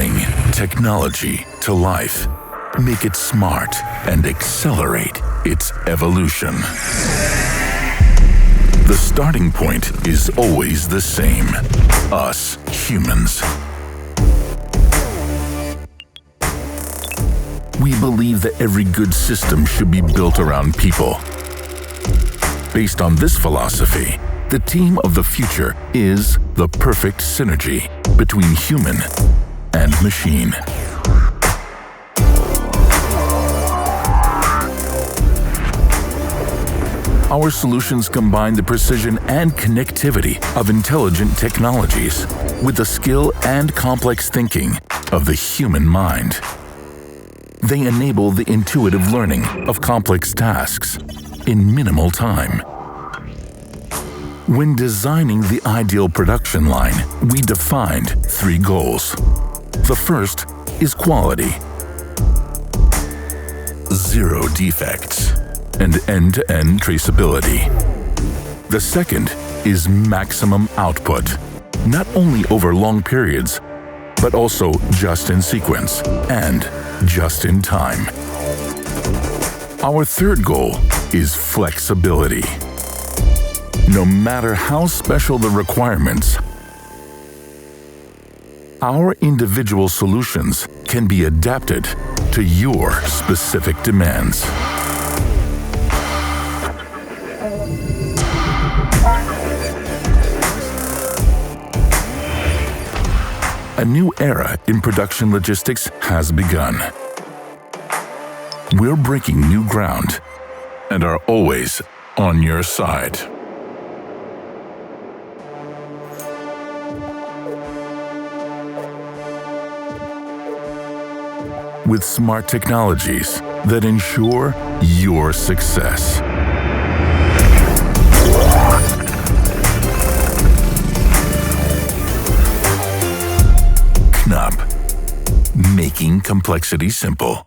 Bring technology to life. Make it smart and accelerate its evolution. The starting point is always the same: us humans. We believe that every good system should be built around people. Based on this philosophy, the team of the future is the perfect synergy between human and machine. Our solutions combine the precision and connectivity of intelligent technologies with the skill and complex thinking of the human mind. They enable the intuitive learning of complex tasks in minimal time. When designing the ideal production line, we defined 3 goals. The first is quality, 0 defects, and end-to-end traceability. The second is maximum output, not only over long periods, but also just in sequence and just in time. Our third goal is flexibility. No matter how special the requirements, our individual solutions can be adapted to your specific demands. A new era in production logistics has begun. We're breaking new ground and are always on your side. With smart technologies that ensure your success. KNAPP, making complexity simple.